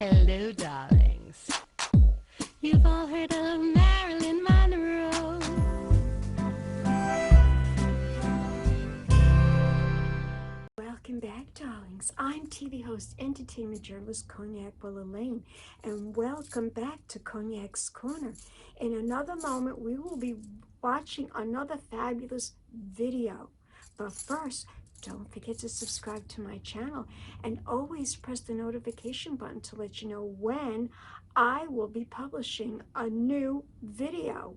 Hello, darlings. You've all heard of Marilyn Monroe. Welcome back, darlings. I'm TV host, entertainment journalist Cognac Wellerlane, and welcome back to Cognac's Corner. In another moment, we will be watching another fabulous video. But first, don't forget to subscribe to my channel and always press the notification button to let you know when I will be publishing a new video.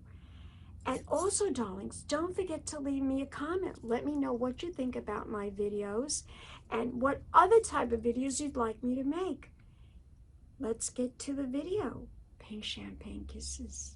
And also, darlings, don't forget to leave me a comment. Let me know what you think about my videos and what other type of videos you'd like me to make. Let's get to the video. Pink champagne kisses.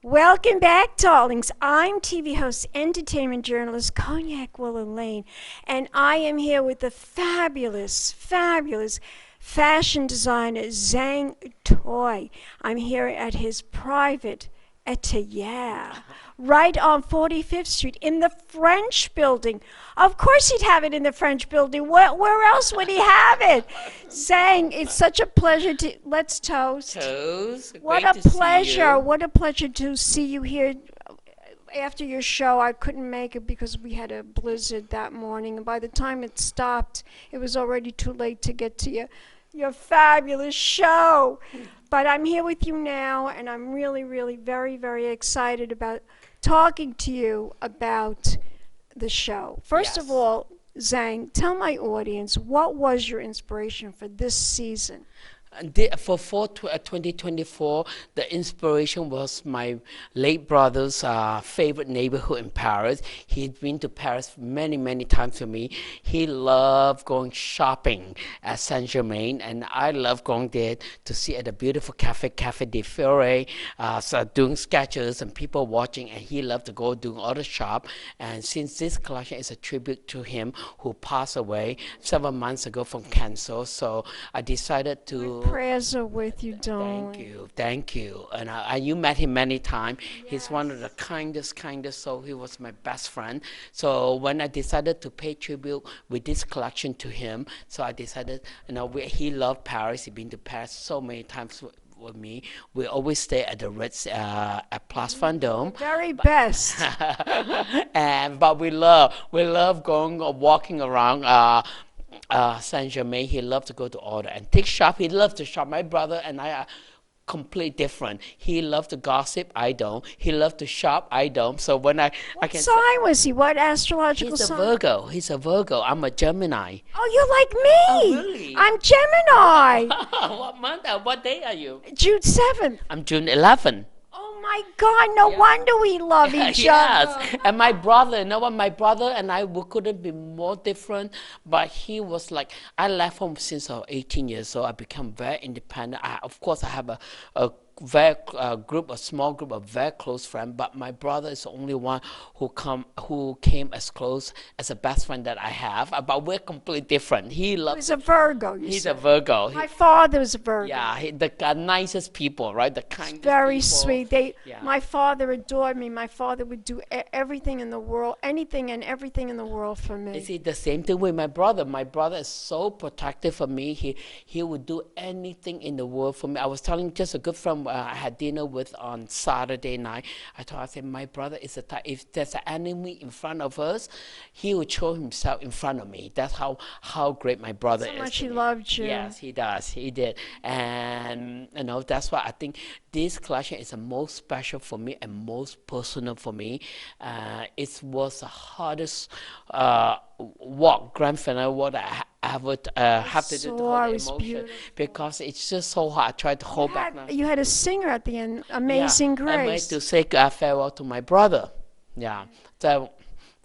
Welcome back, darlings. I'm TV host, entertainment journalist Cognac Wellerlane, and I am here with the fabulous fashion designer Zang Toi. I'm here at his private atelier right on 45th Street in the French building. Of course he'd have it in the French building. Where else would he have it? Zang, it's such a pleasure to, let's toast. Toast. What Great a to see pleasure. you. What a pleasure to see you here. After your show, I couldn't make it because we had a blizzard that morning. And by the time it stopped, it was already too late to get to your fabulous show. But I'm here with you now, and I'm really, very excited about talking to you about the show. First of Yes. all, Zang, tell my audience, what was your inspiration for this season? For 2024, the inspiration was my late brother's favorite neighborhood in Paris. He'd been to Paris many times with me. He loved going shopping at Saint Germain, and I love going there to see at the beautiful Cafe de Fiore, so doing sketches and people watching, and he loved to go doing all the shop. And since this collection is a tribute to him who passed away several months ago from cancer, so I decided to. Prayers are with you, darling. Thank you. And you met him many times. Yes. He's one of the kindest soul. He was my best friend. So when I decided to pay tribute with this collection to him, so I decided, he loved Paris. He'd been to Paris so many times with me. We always stay at the Ritz at Place Vendôme. Very best. But we love going walking around. Saint Germain. He loved to go to all the antique shop. He loved to shop. My brother and I are completely different. He loved to gossip. I don't. He loved to shop. I don't. So when I can. What sign was he? What astrological He's a sign? Virgo. He's a Virgo. I'm a Gemini. Oh, you're like me. Oh, really? I'm Gemini. What month? What day are you? June 7th. I'm June 11th. Oh my God! No wonder we love each other. Yes, and my brother, my brother and I, we couldn't be more different, but he was like, I left home since I was 18 years old. I became very independent. Of course, I have a very a small group of very close friends, but my brother is the only one who came as close as a best friend that I have. But we're completely different. He's a Virgo. He's a Virgo. My father was a Virgo. Yeah, the nicest people, right? The kindest very people. Sweet. My father adored me. My father would do everything in the world, anything and everything in the world for me. You see, the same thing with my brother. My brother is so protective of me. He would do anything in the world for me. I was telling just a good friend I had dinner with on Saturday night. I said, my brother is the type, if there's an enemy in front of us, he would show himself in front of me. That's how great my brother is. So much he loved you. Yes, he does. He did. And, that's why I think this collection is the most special for me and most personal for me. It was the hardest grand finale what I have to do to hold the emotion because it's just so hard. I tried to hold back. You had a singer at the end, Amazing Grace. I made to say farewell to my brother. Yeah. So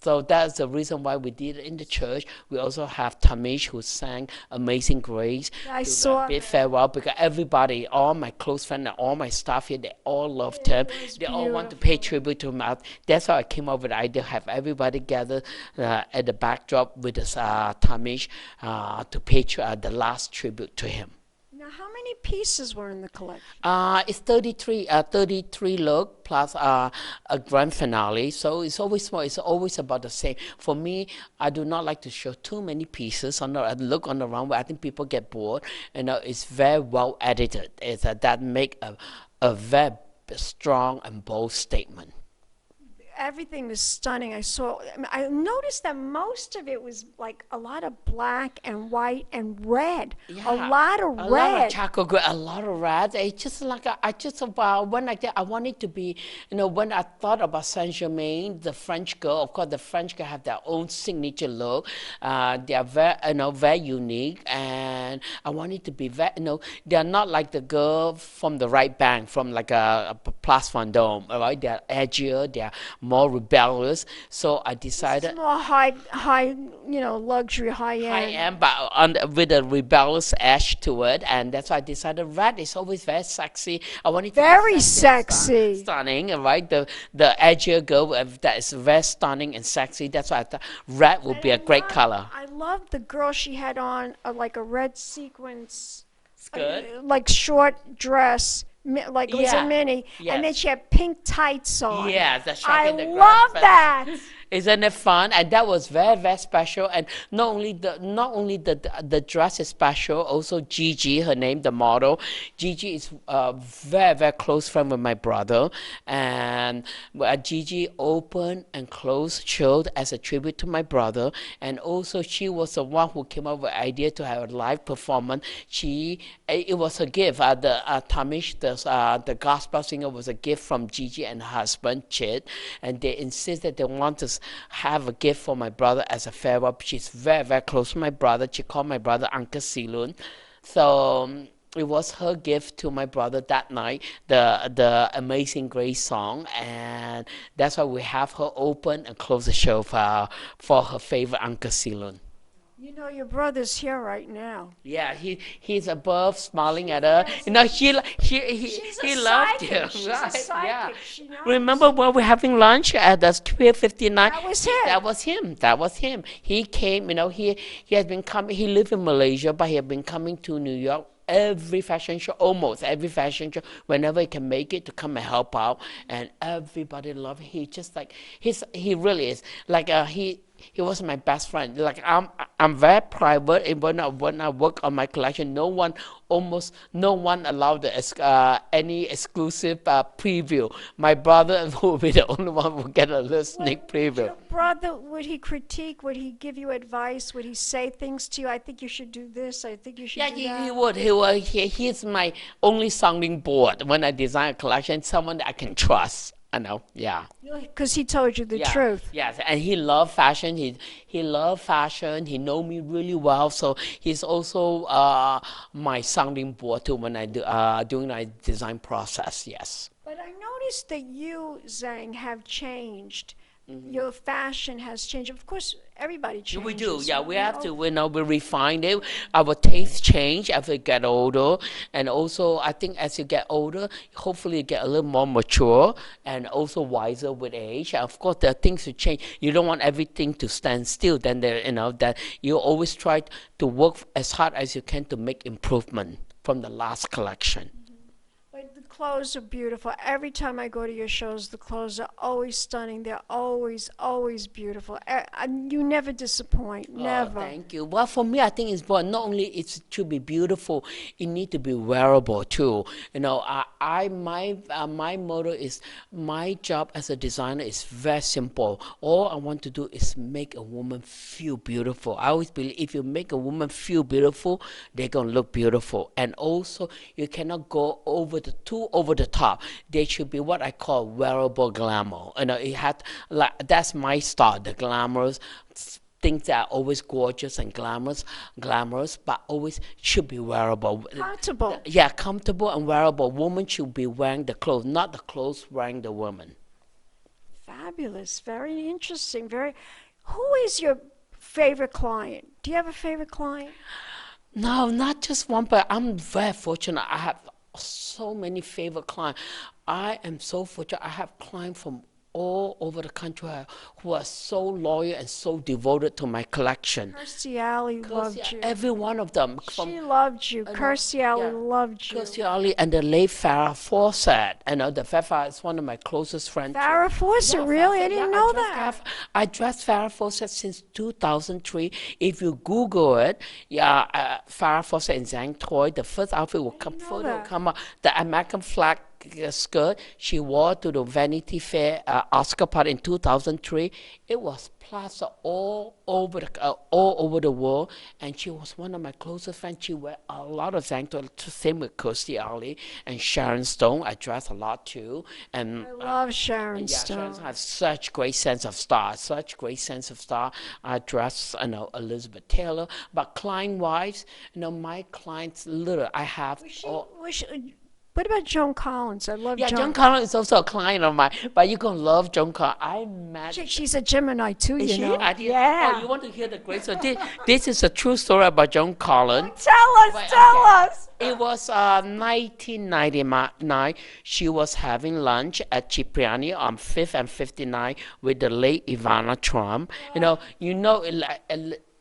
So that's the reason why we did it in the church. We also have Tamish who sang Amazing Grace Yeah, I to saw bid that. farewell because everybody, all my close friends and all my staff here, they all loved him. It was They all want to pay beautiful. tribute to him. That's how I came up with the idea, have everybody gather at the backdrop with this Tamish to pay the last tribute to him. Now, how many pieces were in the collection? It's 33 look plus a grand finale. So it's always small. It's always about the same. For me, I do not like to show too many pieces on the look on the runway. I think people get bored. It's very well edited. It's that make a very strong and bold statement. Everything was stunning. I noticed that most of it was like a lot of black and white and red. Yeah, A lot of a lot red. of charcoal gray, a lot of red. It's just like when I wanted to be, when I thought about Saint Germain, the French girl. Of course, the French girl have their own signature look. They are very unique, and I wanted to be very, they are not like the girl from the right bank, from like a Place Vendôme. All right, they are edgier. They are more rebellious. So I decided. It's more high, luxury, high end. I am, but with a rebellious edge to it, and that's why I decided red is always very sexy. I wanted to be Very sexy and sexy. stunning, right? The edgier girl that is very stunning and sexy. That's why I thought red would be a great color. I love the girl she had on like a red sequence, Skirt? like short dress, like it was a Yeah, mini, yes. and then she had pink tights on. Yeah, the I shocking the love grand that. Isn't it fun? And that was very, very special. And not only the dress is special, also Gigi, her name, the model. Gigi is a very, very close friend with my brother. And Gigi opened and closed showed as a tribute to my brother. And also she was the one who came up with the idea to have a live performance. It was a gift. Tamish, the gospel singer, was a gift from Gigi and her husband, Chid. And they insisted they want to have a gift for my brother as a farewell. She's very, very close to my brother. She called my brother Uncle Silun. So it was her gift to my brother that night, the Amazing Grace song, and that's why we have her open and close the show for her favorite Uncle Silun. Your brother's here right now. Yeah, he's above smiling at her. He loved psychic. you, She's a right? psychic. Yeah. She knows. Remember when we're having lunch at the 12:59? That was him. That was him. He came. He has been coming. He lived in Malaysia, but he had been coming to New York every fashion show, almost every fashion show, whenever he can make it, to come and help out, and everybody loved him. He just like he really is like he was my best friend. Like I'm very private, and when I work on my collection, almost no one allowed any exclusive preview. My brother will be the only one who get a little sneak preview. Your brother, would he critique? Would he give you advice? Would he say things to you? I think you should do this. I think you should do that. He would. He's my only sounding board when I design a collection. Someone that I can trust. I know, yeah. Because he told you the truth. Yes, and he loved fashion. He loved fashion. He know me really well, so he's also my sounding board too when I do doing my design process. Yes. But I noticed that you, Zang, have changed. Your fashion has changed. Of course, everybody changes. We do, yeah. We have to. We refine it. Our taste change as we get older, and also I think as you get older, hopefully you get a little more mature and also wiser with age. Of course, there are things to change. You don't want everything to stand still. Then that you always try to work as hard as you can to make improvement from the last collection. But the clothes are beautiful. Every time I go to your shows, the clothes are always stunning. They're always, always beautiful. You never disappoint. Never. Oh, thank you. Well, for me, I think it's not only it should be beautiful, it need to be wearable too. My motto is my job as a designer is very simple. All I want to do is make a woman feel beautiful. I always believe if you make a woman feel beautiful, they're gonna look beautiful. And also, you cannot go too over the top. They should be what I call wearable glamour. It had that's my style, the glamorous things that are always gorgeous and glamorous, but always should be wearable. Comfortable. Yeah, comfortable and wearable. Woman should be wearing the clothes, not the clothes wearing the woman. Fabulous. Very interesting. Very. Who is your favorite client? Do you have a favorite client? No, not just one, but I'm very fortunate. I have so many favorite clients. I am so fortunate. I have clients from all over the country who are so loyal and so devoted to my collection. Kirstie Alley Because loved you. every one of them, She loved you. Kirstie Alley loved you. Kirstie Alley and the late Farrah Fawcett. The Farrah is one of my closest friends. Farrah Fawcett, Yeah, really? I Fawcett, didn't yeah, know that. I dressed Farrah Fawcett since 2003. If you Google it, yeah, Farrah Fawcett and Zang Toi, the first outfit will come, know photo will that. come up, the American flag skirt she wore to the Vanity Fair Oscar party in 2003. It was plastered all over the world, and she was one of my closest friends. She wear a lot of Zang Toi. Same with Kirstie Alley and Sharon Stone. I dress a lot too, and I love Sharon yeah, Stone. Sharon has such great sense of style, such great sense of style. I dress, Elizabeth Taylor, but client-wise, my clients, literally, I have all. What about Joan Collins? I love Yeah, Joan. Joan Collins is also a client of mine, but you're gonna love Joan Collins. I met. She's a Gemini too, Is you she? know. I did. Yeah. Oh, you want to hear the great story? This is a true story about Joan Collins. Tell us, But, tell okay. us. It was 1999. She was having lunch at Cipriani on 5th and 59 with the late Ivana Trump.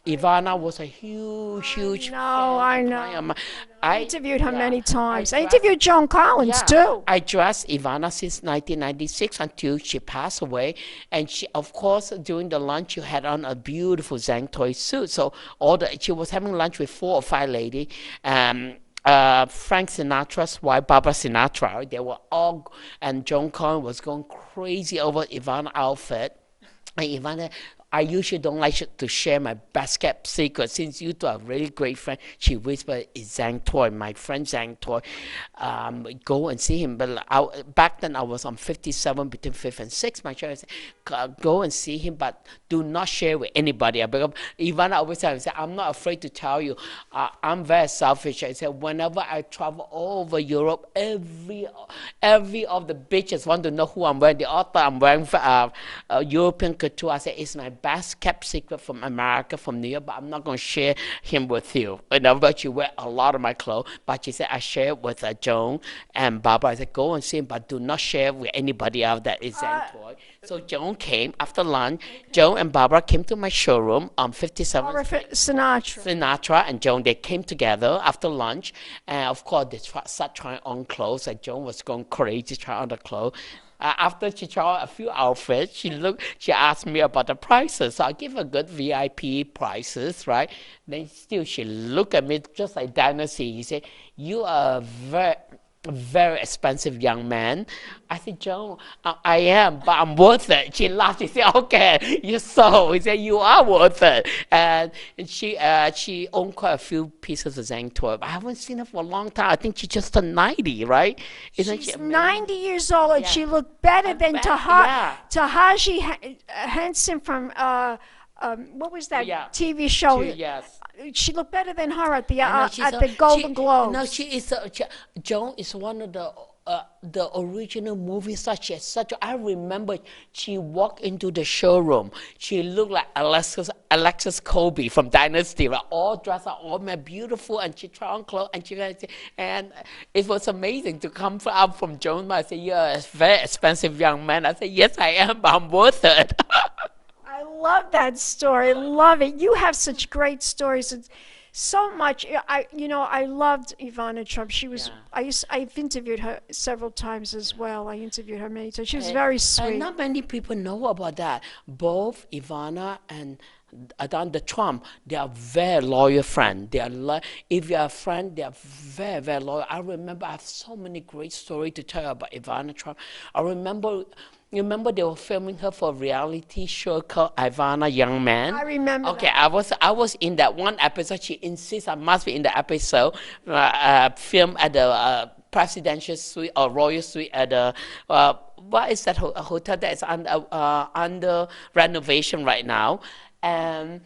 Ivana was a huge No, fan I client of know. mine. I interviewed her many times. I dressed- interviewed Joan Collins too. I dressed Ivana since 1996 until she passed away. And she, of course, during the lunch, you had on a beautiful Zang Toi suit. So she was having lunch with 4 or 5 ladies. Frank Sinatra's wife, Barbara Sinatra. They were all, and Joan Collins was going crazy over Ivana's outfit. And Ivana, I usually don't like to share my best kept secret. Since you two are really great friends, she whispered, "It's Zang Toi, my friend Zang Toi. Go and see him." But back then I was on 57 between 5th and 6th. My child said, "Go and see him, but do not share with anybody." Ivana always said, "I'm not afraid to tell you. I'm very selfish." I said, "Whenever I travel all over Europe, every of the bitches want to know who I'm wearing. The author I'm wearing European couture." I said, "It's my best kept secret from America, from New York, but I'm not going to share him with you." But you wear a lot of my clothes. But she said, "I share it with Joan and Barbara." I said, "Go and see him, but do not share with anybody else that is Zang Toi." So Joan came after lunch. Joan and Barbara came to my showroom on 57th Barbara Sinatra. and Joan, they came together after lunch. And of course, they started trying on clothes. And Joan was going crazy trying on the clothes. After she tried a few outfits, she asked me about the prices. So I give her good VIP prices, right? Then still she looked at me just like Dynasty. She said, "You are very expensive young man." I said, "Joan, I am, but I'm worth it." She laughed. She said, "Okay, you're so." He said, "You are worth it." And she owned quite a few pieces of Zang Toi. I haven't seen her for a long time. I think she just turned 90, right? Isn't She's she amazing? 90 years old and she looked better than Tahaji Henson from what was that TV show? Yes. She looked better than her at the the Golden Globes. No, Joan is one of the original movie stars. She has I remember she walked into the showroom. She looked like Alexis Colby from Dynasty, right? All dressed up, all made beautiful, and she tried on clothes, and it was amazing to come out from Joan. I said, "You're a very expensive young man." I said, "Yes, I am, but I'm worth it." I love that story. Love it. You have such great stories. It's so much. I loved Ivana Trump. She was. I've interviewed her several times as well. I interviewed her many times. She was very sweet. And not many people know about that. Both Ivana and the Trump, they are very loyal friends. If you are a friend, they are very, very loyal. I remember I have so many great stories to tell you about Ivana Trump. Remember they were filming her for a reality show called Ivana Young Man? I remember. Okay, that. I was in that one episode. She insists I must be in the episode. Filmed at the presidential suite or royal suite at the what is that hotel that is under renovation right now? And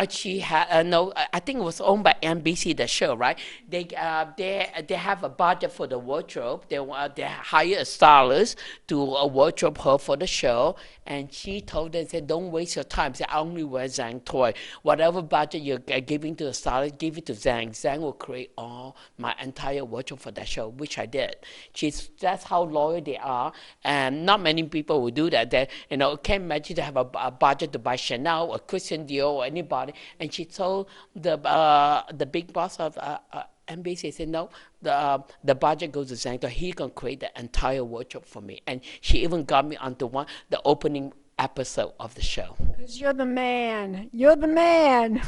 She had no. I think it was owned by NBC. The show, right? They have a budget for the wardrobe. They hire a stylist to wardrobe her for the show, and she told them, said, "Don't waste your time. Say, I only wear Zang Toi. Whatever budget you're giving to the stylist, give it to Zang. Zang will create all my entire wardrobe for that show," which I did. That's how loyal they are, and not many people will do that. They, can't imagine to have a budget to buy Chanel or Christian Dior or anybody. And she told the big boss of NBC, said, "No, the budget goes to Zang Toi. He can create the entire wardrobe for me." And she even got me onto the opening episode of the show. Because you're the man. You're the man.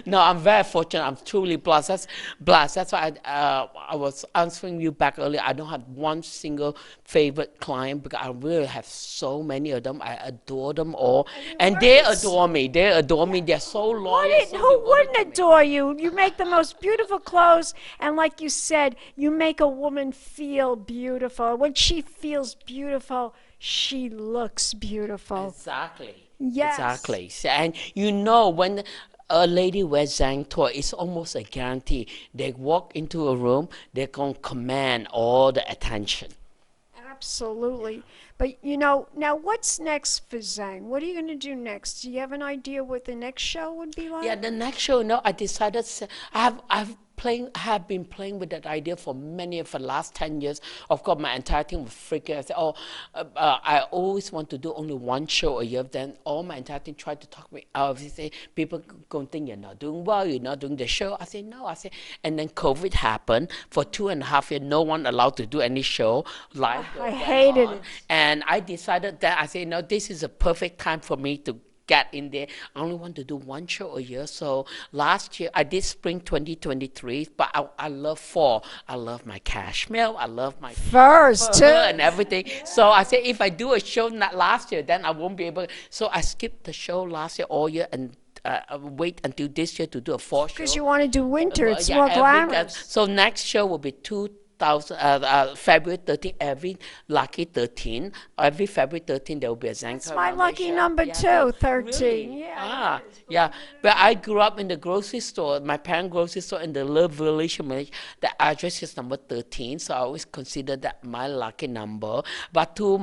No, I'm very fortunate. I'm truly blessed. That's why I was answering you back earlier. I don't have one single favorite client because I really have so many of them. I adore them all, and they adore me. They adore me. They're so loyal. Who wouldn't adore you? You make the most beautiful clothes, and like you said, you make a woman feel beautiful. When she feels beautiful, she looks beautiful. Exactly. Yes. Exactly. And when a lady wears Zang Toi, it's almost a guarantee. They walk into a room, they're going to command all the attention. Absolutely. But, now what's next for Zang? What are you going to do next? Do you have an idea what the next show would be like? Yeah, the next show, I decided, have been playing with that idea for the last 10 years. Of course, my entire team was freaking. I said, I always want to do only one show a year. Then all my entire team tried to talk me out. They say, people going to think you're not doing well, you're not doing the show. I said, no. And then COVID happened. For 2.5 years, no one allowed to do any show live. I hated it. And I decided that, I said, no, this is a perfect time for me to get in there. I only want to do one show a year. So last year I did spring 2023, but I love fall. I love my cashmere. I love my furs too and everything. Yeah. So I said, if I do a show not last year, then I won't be able. So I skipped the show last year all year and wait until this year to do a fall show. Because you want to do winter. It's more glamorous. So next show will be February 13, every lucky 13. Every February 13, there will be a Zang Toi. That's my lucky number too, 13. Really? Yeah. Yeah. But I grew up in the grocery store, my parents' grocery store in the Love Village. The address is number 13, so I always consider that my lucky number. But to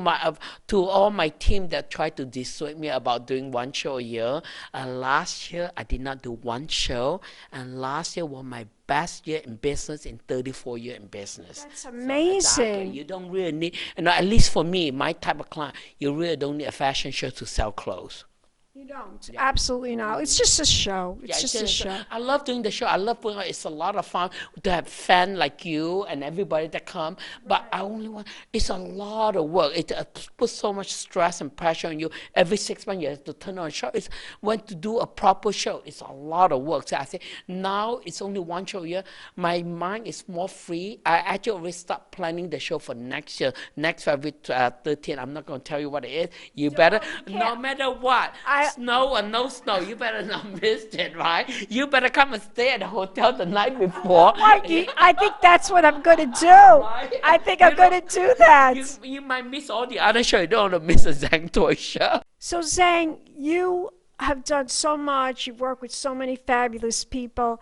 all my team that tried to dissuade me about doing one show a year, last year I did not do one show, and last year was my best year in business in 34 years in business. That's amazing. So exactly, you don't really need, at least for me, my type of client, you really don't need a fashion show to sell clothes. You don't. Yeah. Absolutely not. It's just a show. It's just a show. I love doing the show. I love putting it's a lot of fun to have fans like you and everybody that come. But I only want, it's a lot of work. It puts so much stress and pressure on you. Every 6 months you have to turn on a show. It's when to do a proper show. It's a lot of work. So I say, now it's only one show a year. My mind is more free. I actually already start planning the show for next year. Next February 13. I'm not going to tell you what it is. You better, no matter what. Snow or no snow, you better not miss it, right? You better come and stay at the hotel the night before. Mikey, I think that's what I'm going to do. Right? I think I'm going to do that. You might miss all the other shows. You don't want to miss a Zang Toi show. So, Zang, you have done so much. You've worked with so many fabulous people.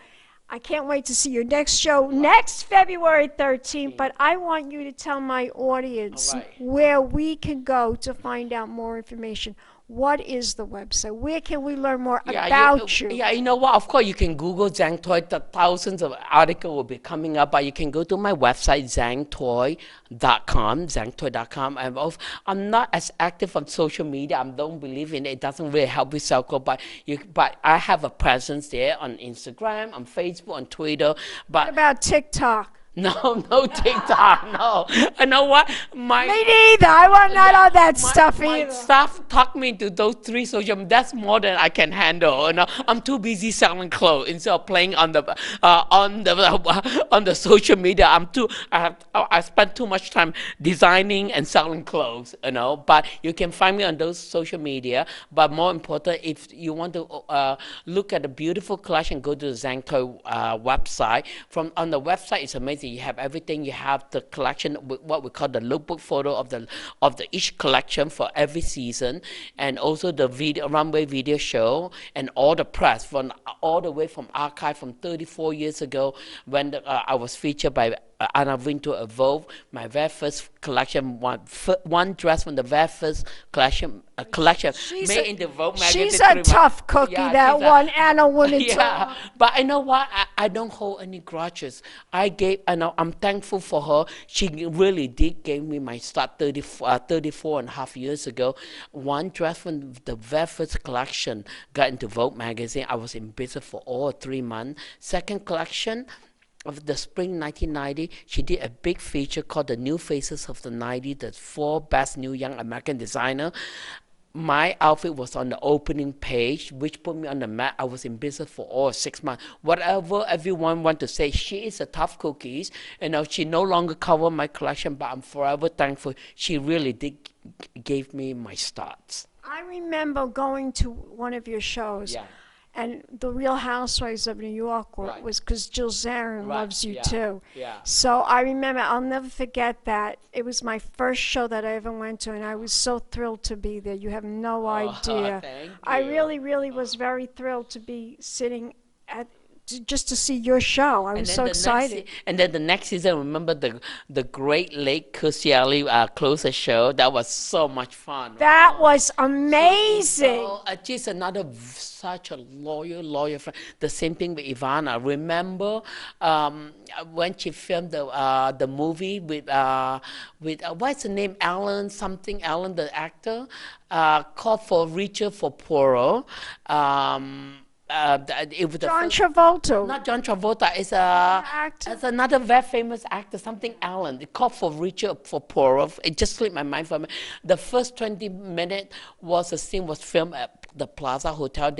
I can't wait to see your next show next February 13th, but I want you to tell my audience where we can go to find out more information. What is the website? Where can we learn more about you? Yeah, you know what? Of course, you can Google Zang Toi. The thousands of articles will be coming up, but you can go to my website, zangtoi.com, zangtoi.com. I'm not as active on social media. I don't believe in it. It doesn't really help with sell clothes, but I have a presence there on Instagram, on Facebook, on Twitter. But what about TikTok? No TikTok, no. You know what? Me neither. I want not all that stuff either. My staff talk me to those 3 social media. That's more than I can handle. I'm too busy selling clothes instead of playing on the social media. I spend too much time designing and selling clothes. But you can find me on those social media. But more important, if you want to look at the beautiful collection, go to the Zang Toi website. On the website, it's amazing. magazine. You have everything. You have the collection, what we call the lookbook photo of the each collection for every season, and also the video runway video show, and all the press from all the way from archive from 34 years ago when I was featured by Anna Wintour of Vogue, my very first collection, one dress from the very first collection, made in the Vogue magazine. She's a tough cookie, that one, Anna Wintour. Yeah, but you know what? I don't hold any grudges. I'm thankful for her. She really did give me my start 34 and a half years ago. One dress from the very first collection got into Vogue magazine. I was in business for all 3 months. Second collection, of the spring 1990, she did a big feature called The New Faces of the 90s, the 4 best new young American designer. My outfit was on the opening page, which put me on the map. I was in business for all 6 months. Whatever everyone want to say, she is a tough cookies. You know, she no longer cover my collection, but I'm forever thankful. She really did gave me my starts. I remember going to one of your shows. Yeah. And the Real Housewives of New York Right. was because Jill Zarin Right, loves you yeah, too. yeah. So I remember, I'll never forget that. It was my first show that I ever went to, and I was so thrilled to be there. You have no idea. Thank I you. really was very thrilled to be sitting just to see your show. I was so excited. And then the next season, remember the Great Lake Cruciale closed the show. That was so much fun. That was amazing. So, just another such a loyal friend. The same thing with Ivana. Remember when she filmed the movie with what's the name? Allen, the actor, called For Richer for Poorer. It was John Travolta. Not John Travolta. It's another very famous actor, something Allen. It called For Richer for Poorer. It just slipped my mind from me. The first 20 minutes was filmed at the Plaza Hotel.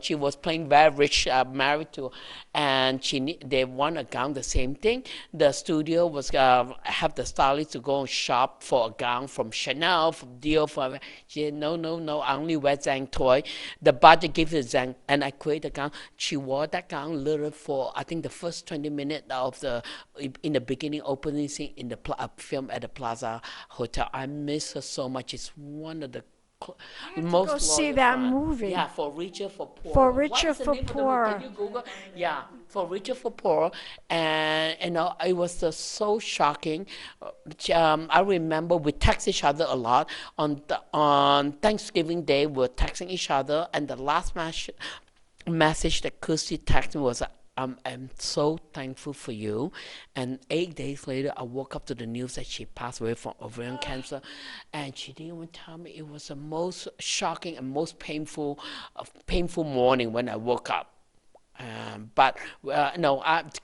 She was playing very rich, married to, and they want a gown. The same thing. The studio was have the stylist to go and shop for a gown from Chanel, from Dior. She said, no, I only wear Zang Toi. The budget gives it Zang, and I created a gown. She wore that gown literally for, I think, the first 20 minutes of in the beginning opening scene in the film at the Plaza Hotel. I miss her so much. It's one of the most go see that movie. Yeah, For Richer for Poorer. For Richer for Poorer. Can you Google? Yeah, For Richer for Poorer. And it was so shocking. I remember we text each other a lot. On Thanksgiving Day, we were texting each other, and the last message that Kirsty texted me was, I'm so thankful for you. And 8 days later, I woke up to the news that she passed away from ovarian cancer. And she didn't even tell me. It was the most shocking and most painful morning when I woke up. But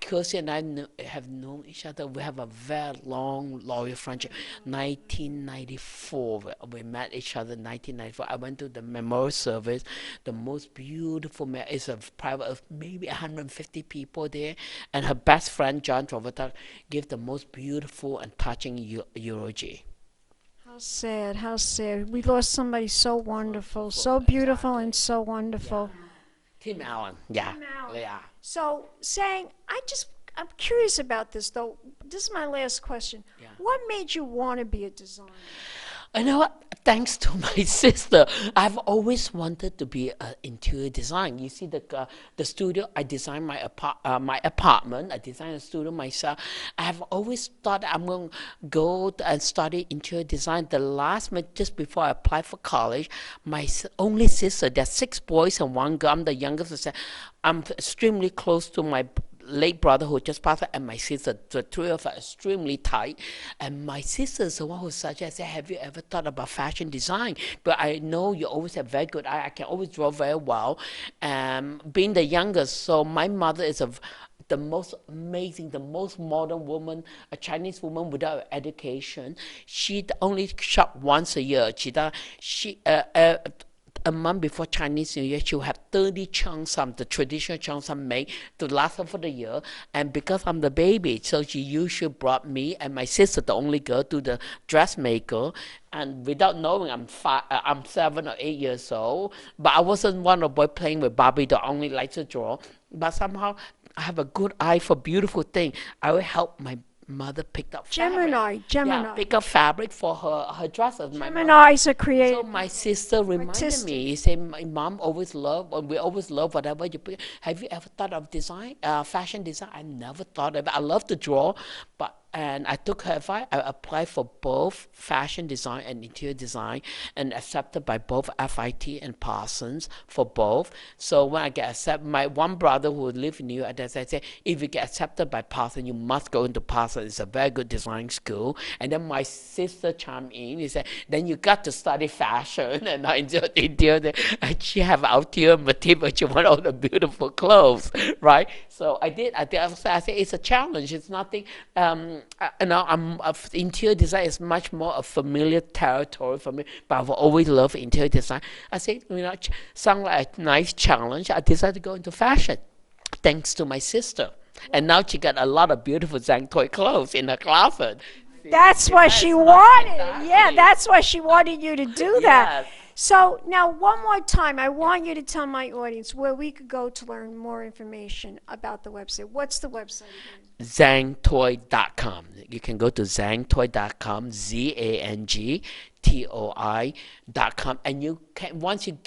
Kirsty and I have known each other. We have a very long, loyal friendship. 1994, we met each other in 1994. I went to the memorial service. The most beautiful, it's a private of maybe 150 people there. And her best friend, John Travolta, gave the most beautiful and touching eulogy. How sad. We lost somebody so wonderful, so beautiful and so wonderful. Yeah. Tim Allen, yeah. Yeah. So, saying, I'm curious about this, though. This is my last question. Yeah. What made you want to be a designer? You know what? Thanks to my sister, I've always wanted to be an interior design. You see the studio, I designed my apartment. I designed a studio myself. I've always thought I'm going to go and study interior design. Just before I applied for college, my only sister, there's 6 boys and 1 girl. I'm the youngest sister. I'm extremely close to my late brother who just passed away, and my sister. The 3 of us are extremely tight. And my sister is the one who suggested, have you ever thought about fashion design? But I know you always have very good eye. I can always draw very well. Being the youngest, so my mother is the most amazing, the most modern woman, a Chinese woman without education. She only shop once a year. A month before Chinese New Year, she will have 30 cheongsam, the traditional cheongsam made to last her for the year. And because I'm the baby, so she usually brought me and my sister, the only girl, to the dressmaker. And without knowing, I'm 7 or 8 years old. But I wasn't one of the boys playing with Barbie that only likes to draw. But somehow, I have a good eye for beautiful things. I will help my mother pick up fabric. Yeah, pick up fabric for her dresses. Geminis are So creative. my sister reminded me. He said, "My mom always loved, we always love whatever you pick. Have you ever thought of design, fashion design?" I never thought of it. I love to draw, and I took her advice. I applied for both fashion design and interior design, and accepted by both FIT and Parsons for both. So when I get accepted, my one brother who lived in New York, I said, if you get accepted by Parsons, you must go into Parsons. It's a very good design school. And then my sister chimed in. He said, then you got to study fashion and not interior. And she have ulterior motive, but she want all the beautiful clothes, right? So I did. I said it's a challenge. It's nothing. Interior design is much more a familiar territory for me, but I've always loved interior design. I said, sound like a nice challenge. I decided to go into fashion, thanks to my sister. And now she got a lot of beautiful Zang Toi clothes in her closet. That's what she wanted. Yeah, that's why she wanted you to do that. Yes. So now one more time, I want you to tell my audience where we could go to learn more information about the website. What's the website again? ZangToi.com. You can go to ZangToi.com, ZangToi.com, and you can, once you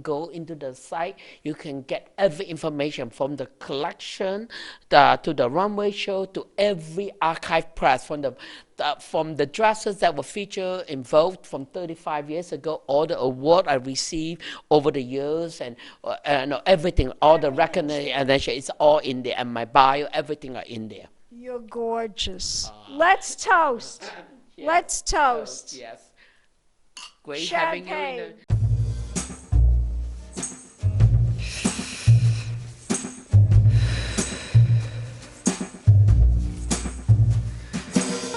go into the site, you can get every information from the collection to the runway show to every archive press, from the dresses that were featured in Vogue from 35 years ago, all the award I received over the years, and everything, all the recognition, and then it's all in there, and my bio, everything are in there. You're gorgeous. Let's toast. Yes. Let's toast. Yes. Great Champagne. having you in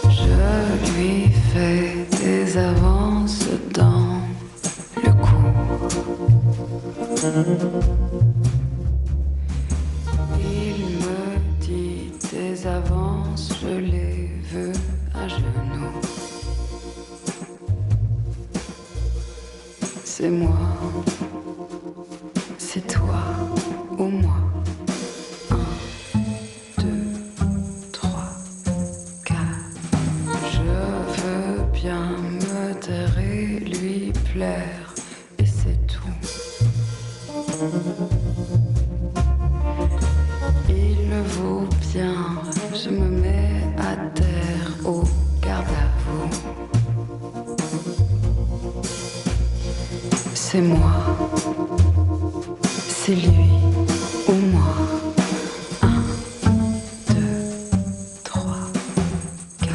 Je lui fais des avances dans le cou. Il me dit des avances, je les veux à genoux. C'est moi, c'est toi ou moi. 1, 2, 3, 4. Je veux bien me taire et lui plaire, et c'est tout. Il vaut bien, je me mets à terre au garde à vous. C'est moi, c'est lui ou moi. 1, 2, 3, 4.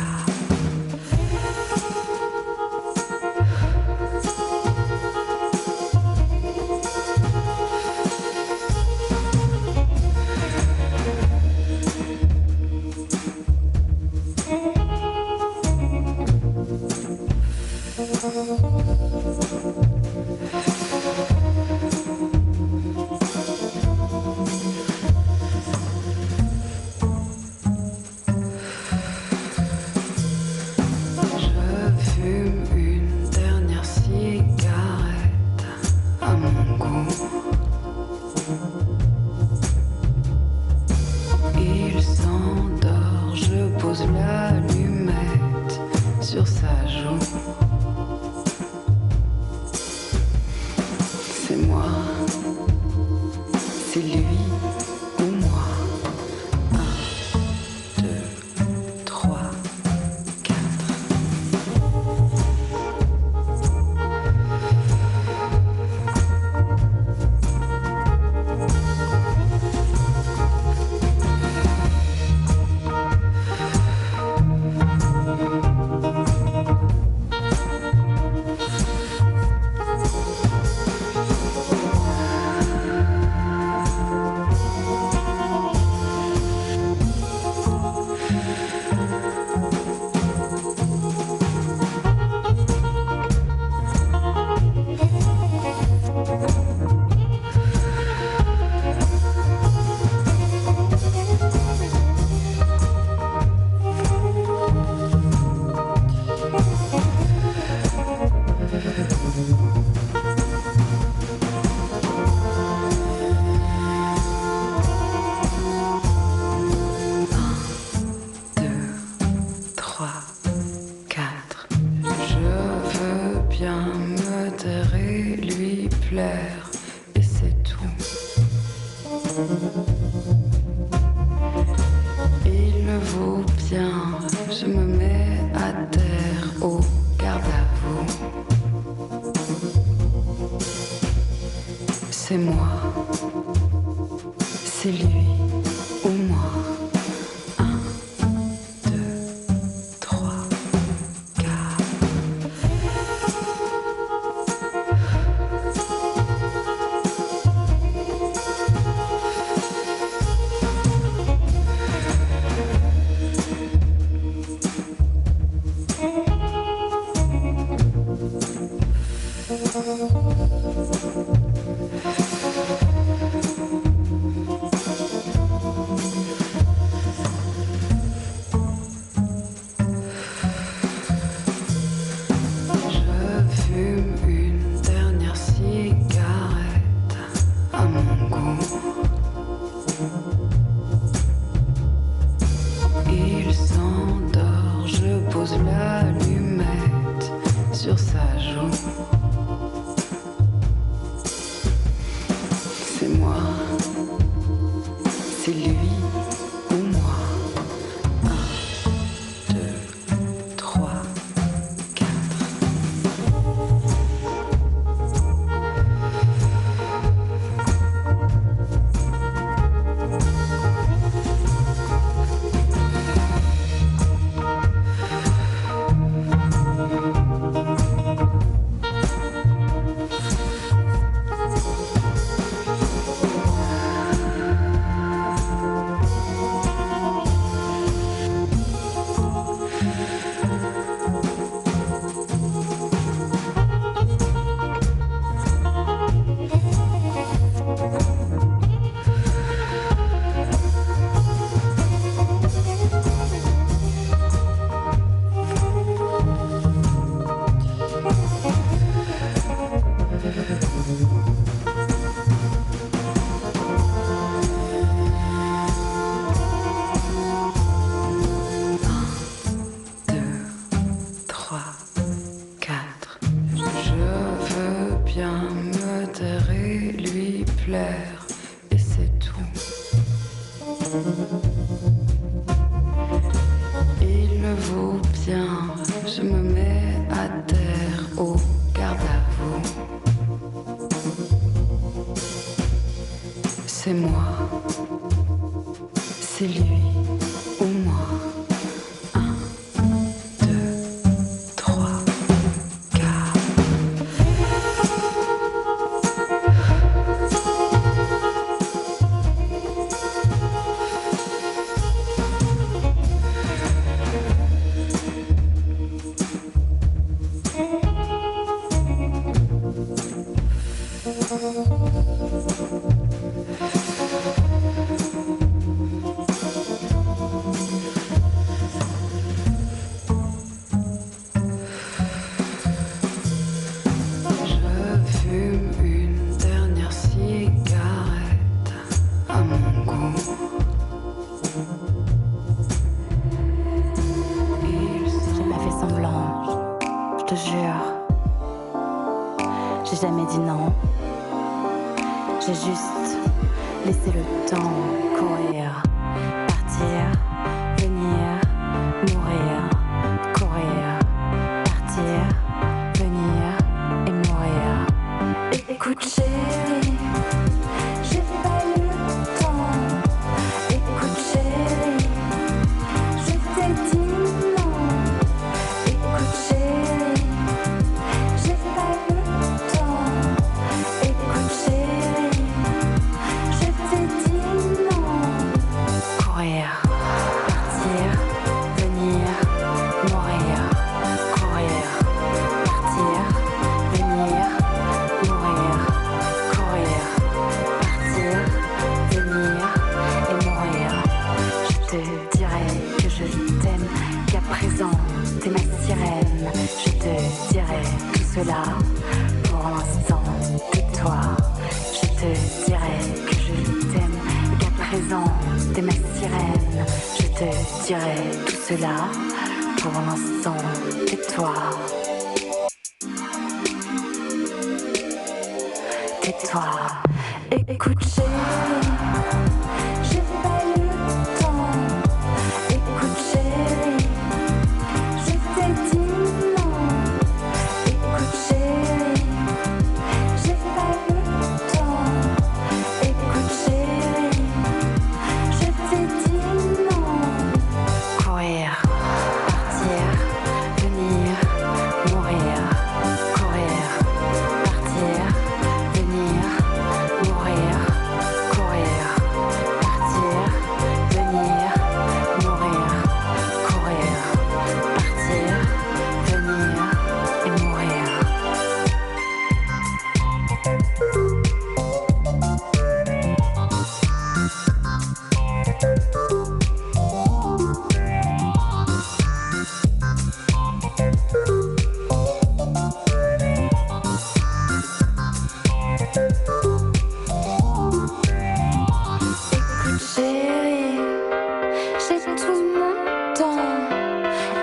plaire, et c'est tout. Il le vaut bien, je me mets à terre au garde à vous. C'est moi, c'est lui ou moi. 1, 2, 3, 4. C'est moi, c'est lui ou moi. 1, 2, 3, 4. J'ai juste laissé le temps courir, partir, venir, mourir, courir, partir, venir et mourir. Écoute chérie, j'ai pas eu le temps. Écoute chérie, je t'ai dit non. Écoute chérie, j'ai pas eu le temps. Écoute chérie, je t'ai dit non. Courir, partir, venir, mourir, courir, partir, venir, mourir, courir, partir, venir et mourir. Je te dirai que je t'aime, qu'à présent t'es ma sirène. Je te dirai tout cela, pour l'instant tais-toi. Je te dirai que je t'aime, qu'à présent t'es ma sirène. Je te dirai tout cela, pour l'instant tais-toi. tais-toi. Écoute chérie, j'ai pas eu le temps. Écoute chérie, je t'ai dit non. Écoute chérie, j'ai pas eu le temps. Écoute chérie, je t'ai dit non. Courir, partir, venir, mourir. Courir, partir, venir, mourir. Courir, partir, venir, mourir. Courir, partir, venir et mourir. Écoute chérie, j'ai tout mon temps.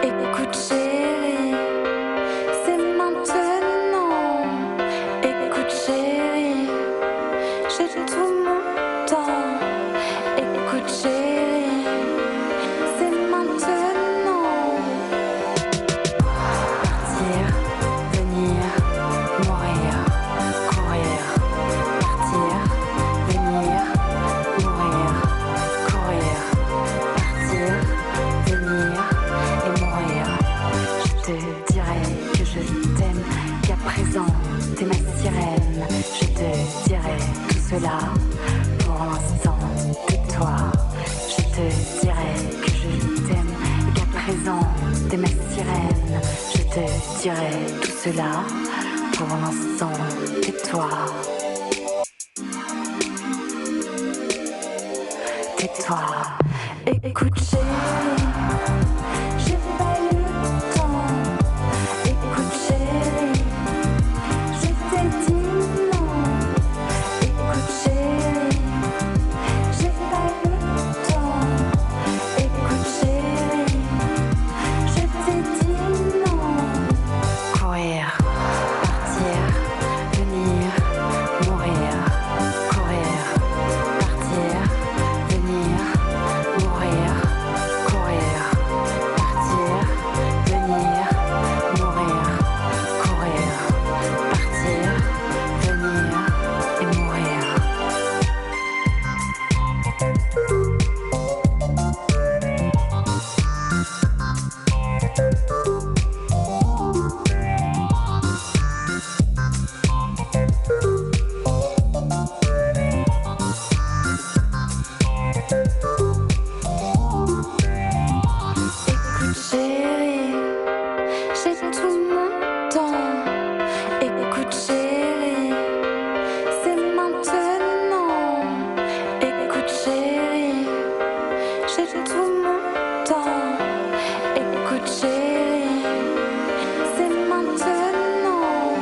Écoute chérie, c'est maintenant. Écoute chérie, j'ai tout mon temps. Écoute chérie, c'est maintenant. Partir, venir, mourir. Courir, partir, venir, mourir. Courir, partir, venir et mourir. Je te dirai que je t'aime, qu'à présent t'es ma sirène. Je te dirai tout cela pour l'instant, tais-toi. Je te dirai que je t'aime et qu'à présent t'es ma sirène. Je te dirai tout cela pour l'instant, tais-toi. Tais-toi. Écoute chérie, j'ai pas eu le temps. Écoute chérie, je t'ai dit non. Écoute chérie, j'ai pas eu le temps. Écoute chérie, je t'ai dit non. Courir, partir, venir, mourir. Courir, partir, venir, mourir. Courir, partir, venir, mourir. Courir, partir, venir et mourir. Écoute chérie, j'ai tout mon temps. Écoute chérie, c'est maintenant. Écoute chérie, j'ai tout mon temps. Écoute chérie, c'est maintenant.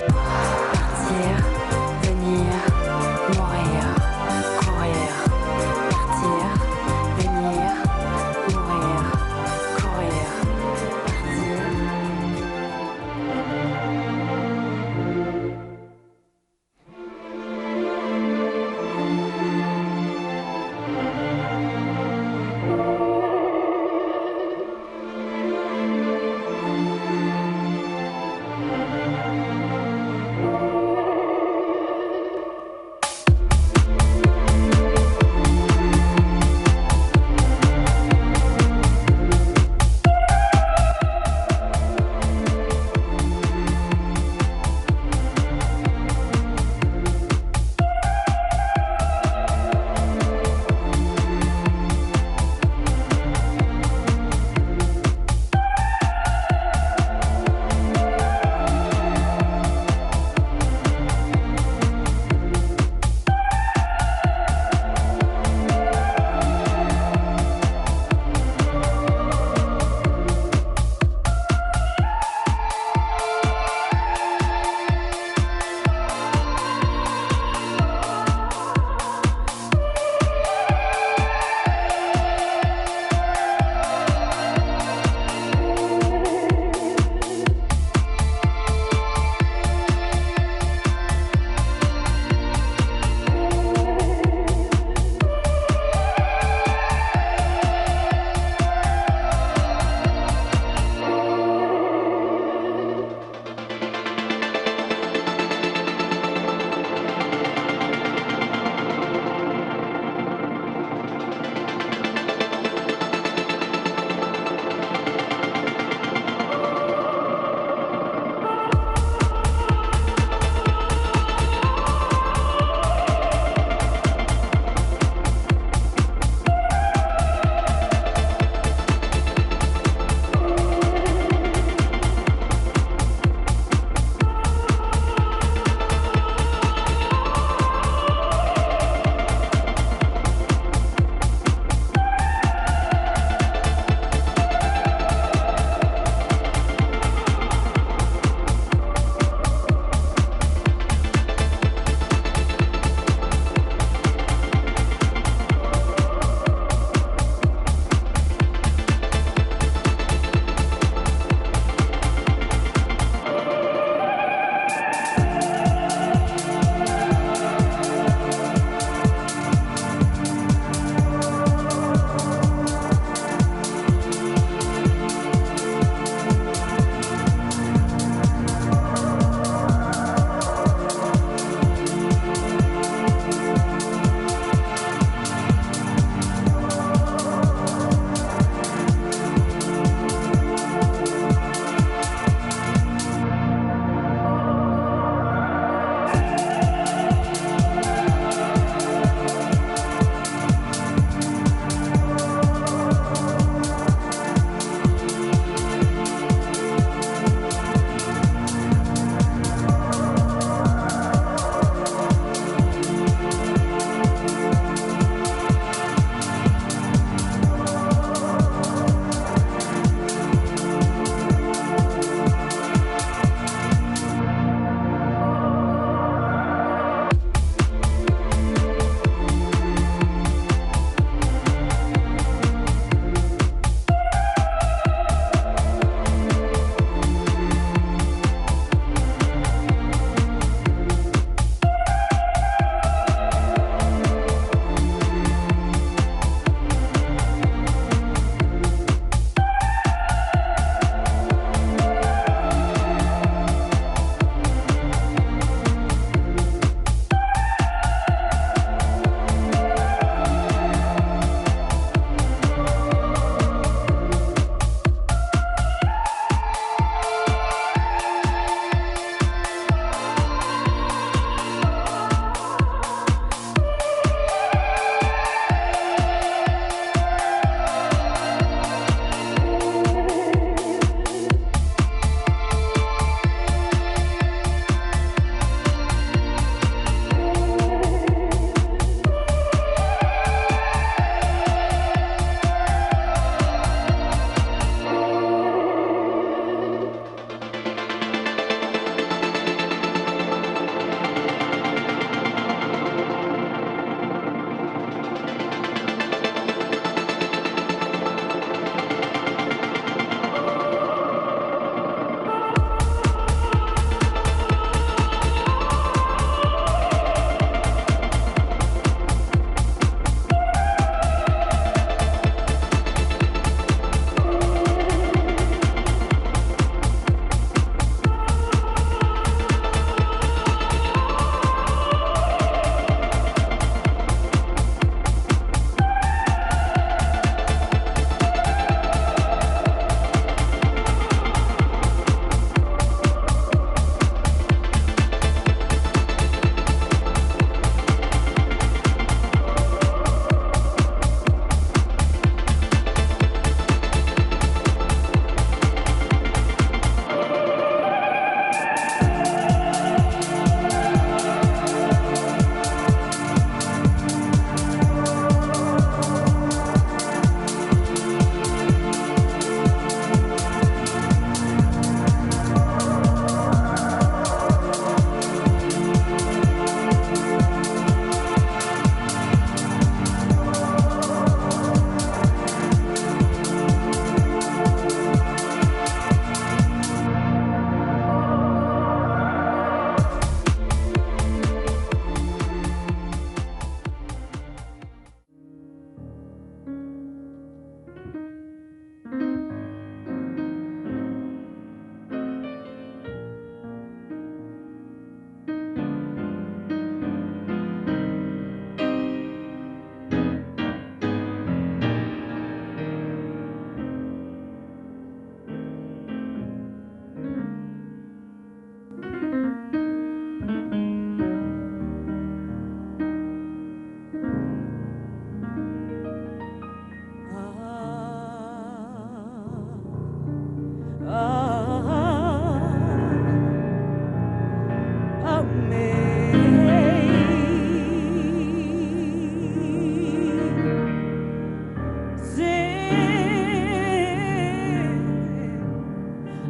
Partir, venir, mourir. Courir, partir, venir, mourir.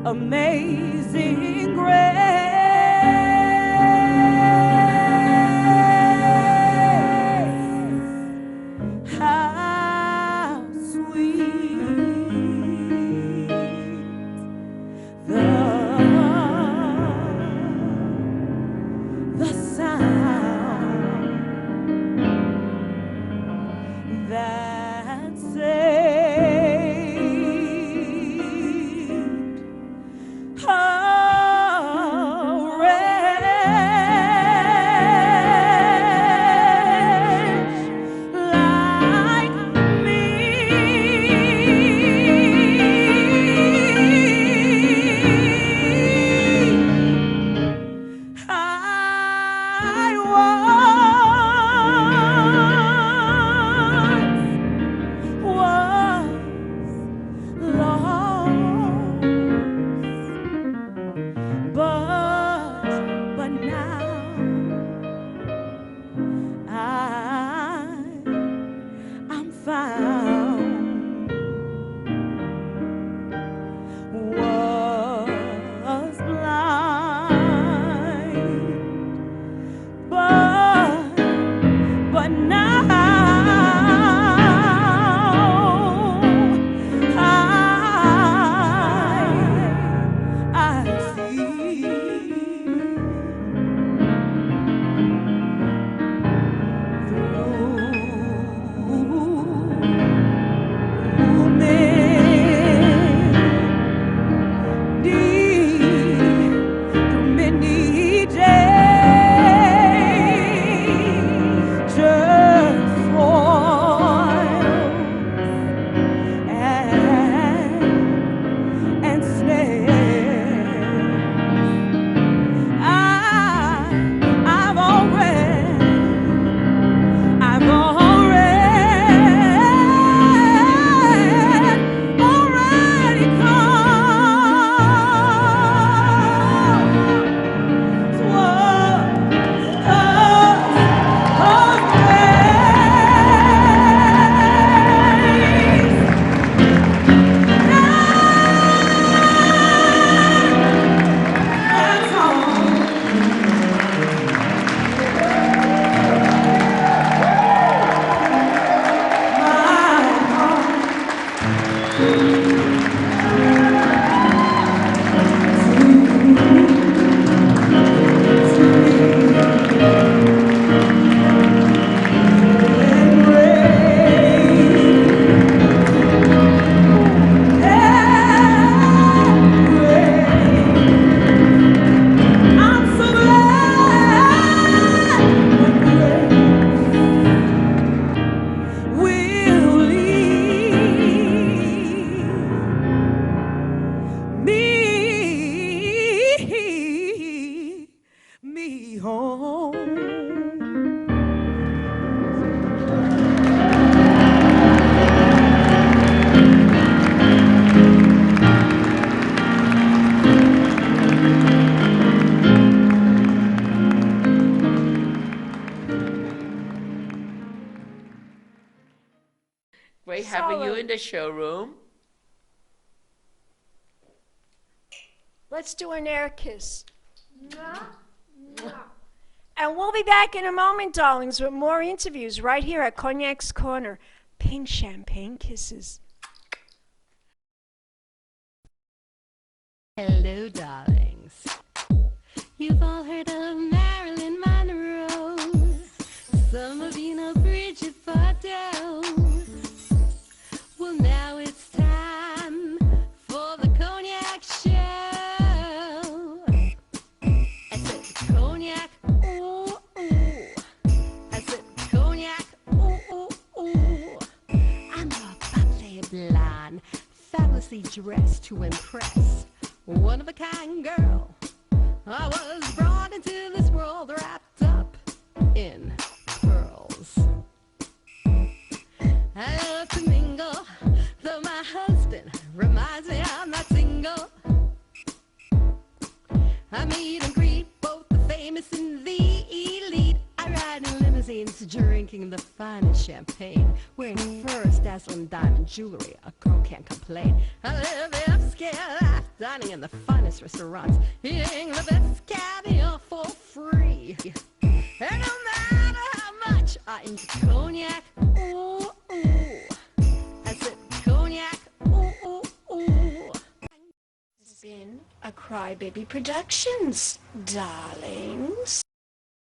Amazing grace, how sweet the sound that saved a wretch like me. I was lost, but now I'm found. Was blind, but now I see. Through many dangers, toils, and snares, I've already I'm so glad will lead me home. Great having you Solid. in the showroom. Let's do an air kiss. And we'll be back in a moment, darlings, with more interviews right here at Cognac's Corner. Pink champagne kisses. Hello, darlings. You've all heard of Marilyn Monroe. Some of you know Bridget Bardot. Well, now it's time for the Cognac show. I said Cognac, ooh, ooh. I said Cognac, ooh, ooh, ooh. I'm a bubbly blonde, fabulously dressed to impress. One of a kind girl. I was brought into this world wrapped up in pearls. I love to mingle, though my husband reminds me I'm not single. I meet and greet both the famous and the elite. I ride in limousines drinking the fine wine and champagne, wearing furs, dazzling diamond jewelry. A girl can't complain. I live the upscale life, dining in the finest restaurants, eating the best caviar for free. And no matter how much I enjoy cognac, ooh, ooh, I said cognac, ooh, ooh, ooh. It's been a Crybaby Productions, darlings.